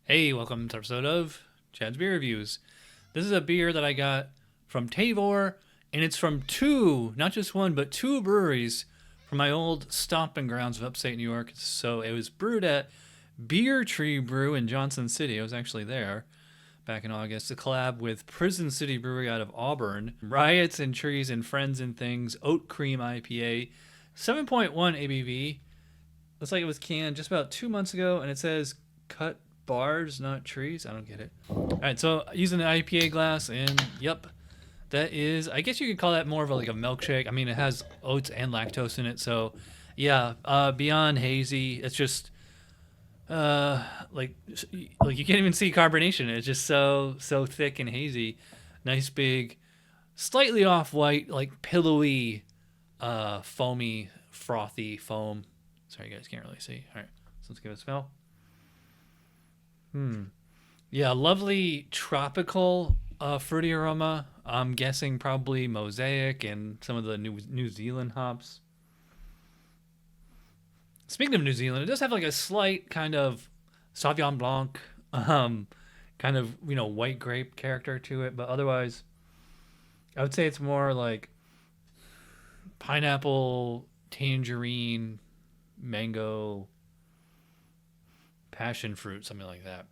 Hey, welcome to an episode of Chad's Beer Reviews. This is a beer that I got from Tavour, and it's from two, not just one, but two breweries from my old stomping grounds of upstate New York. So it was brewed at Beer Tree Brew in Johnson City. I was actually there back in August. A collab with Prison City Brewery out of Auburn. Riots and Trees and Friends and Things Oat Cream IPA. 7.1 ABV. Looks like it was canned just about 2 months ago, and it says cut bars, not trees. I don't get it. All right, so using the IPA glass, and yep, that is, I guess you could call that more of like a milkshake. I mean, it has oats and lactose in it, so yeah, beyond hazy. It's just like you can't even see carbonation. It's just so thick and hazy. Nice big, slightly off white, like pillowy, foamy, frothy foam. Sorry, you guys can't really see. All right, so let's give it a smell. Yeah, lovely tropical fruity aroma. I'm guessing probably Mosaic and some of the New Zealand hops. Speaking of New Zealand, it does have like a slight kind of Sauvignon Blanc, kind of, white grape character to it, but otherwise, I would say it's more like pineapple, tangerine, mango, passion fruit, something like that.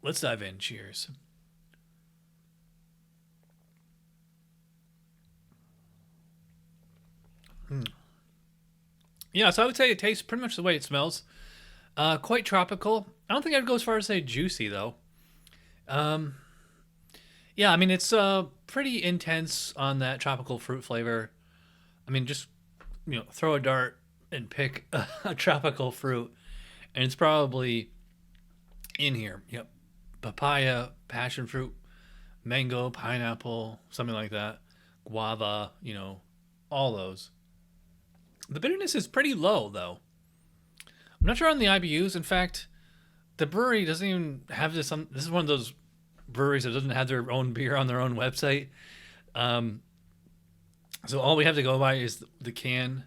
Let's dive in. Cheers. Yeah, so I would say it tastes pretty much the way it smells. Quite tropical. I don't think I'd go as far as say juicy though. Yeah, I mean it's pretty intense on that tropical fruit flavor. I mean, just throw a dart and pick a tropical fruit, and it's probably in here. Yep. Papaya, passion fruit, mango, pineapple, something like that. Guava, all those. The bitterness is pretty low, though. I'm not sure on the IBUs. In fact, the brewery doesn't even have this. This is one of those breweries that doesn't have their own beer on their own website. So all we have to go by is the can.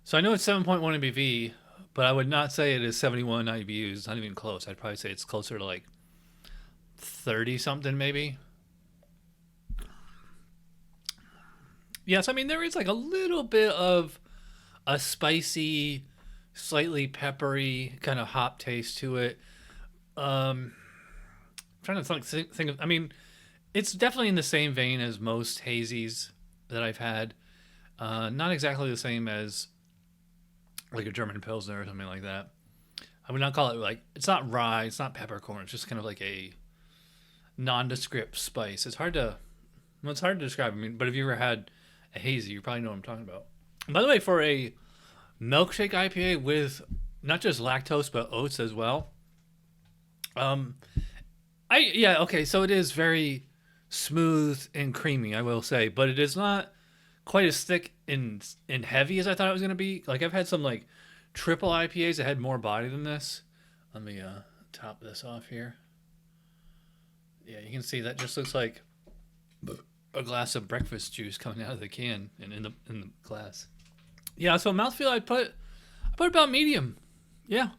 So I know it's 7.1 ABV, but I would not say it is 71 IBUs. It's not even close. I'd probably say it's closer to like 30 something maybe. Yeah, so I mean there is like a little bit of a spicy, slightly peppery kind of hop taste to it. Trying to think of, I mean, it's definitely in the same vein as most hazies that I've had. Not exactly the same as like a German Pilsner or something like that. I would not call it like, it's not rye, it's not peppercorn, it's just kind of like a nondescript spice. It's hard to describe. I mean, but if you ever had a hazy, you probably know what I'm talking about. And by the way, for a milkshake IPA with not just lactose but oats as well, okay, so it is very smooth and creamy, I will say, but it is not quite as thick and heavy as I thought it was going to be. Like I've had some like triple IPAs that had more body than this. Let me top this off here. Yeah, you can see that just looks like a glass of breakfast juice coming out of the can and in the glass. Yeah, so mouthfeel I put about medium. Yeah,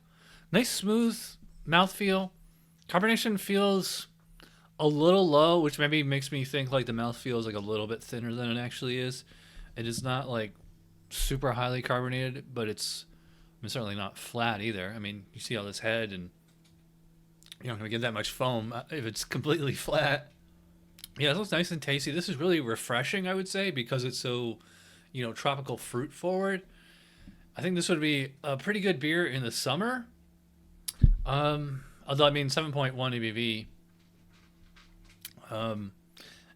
nice smooth mouthfeel. Carbonation feels a little low, which maybe makes me think like the mouthfeel is like a little bit thinner than it actually is. It is not like super highly carbonated, but it's certainly not flat either. I mean, you see all this head, and you're not going to get that much foam if it's completely flat. Yeah, it looks nice and tasty. This is really refreshing, I would say, because it's so, tropical fruit forward. I think this would be a pretty good beer in the summer. Although, I mean, 7.1 ABV.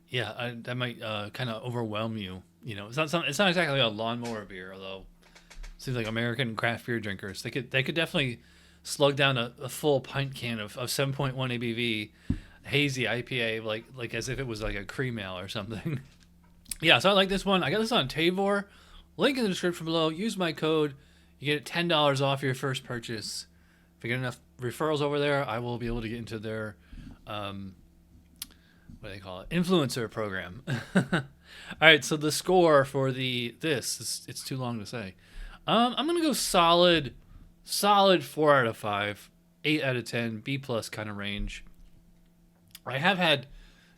Yeah, that might kind of overwhelm you. It's not exactly a lawnmower beer, although it seems like American craft beer drinkers, they could definitely slug down a full pint can of 7.1 ABV hazy IPA like as if it was like a cream ale or something. Yeah, so I like this one. I got this on Tavour. Link in the description below. Use my code. You get $10 off your first purchase. If I get enough referrals over there, I will be able to get into their what do they call it? Influencer program. All right, so the score for it's too long to say. I'm gonna go solid 4 out of 5. 8 out of 10, B plus kind of range. I have had,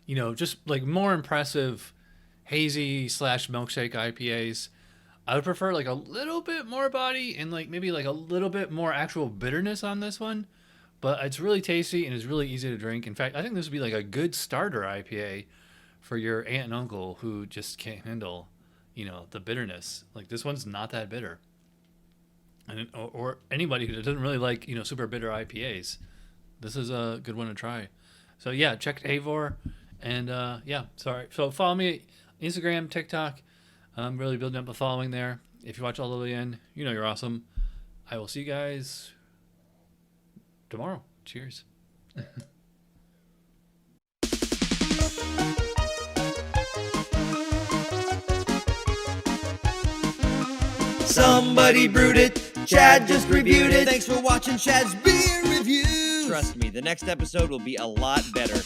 just like more impressive hazy / milkshake IPAs. I would prefer like a little bit more body and like maybe like a little bit more actual bitterness on this one. But it's really tasty and it's really easy to drink. In fact, I think this would be like a good starter IPA for your aunt and uncle who just can't handle, the bitterness. Like this one's not that bitter. And or anybody who doesn't really like, super bitter IPAs. This is a good one to try. So yeah, check Tavour. And so follow me Instagram, TikTok. I'm really building up a following there. If you watch all the way in, you're awesome. I will see you guys tomorrow. Cheers. Somebody brewed it. Chad just reviewed it. Thanks for watching Chad's Beer Reviews. Trust me, the next episode will be a lot better.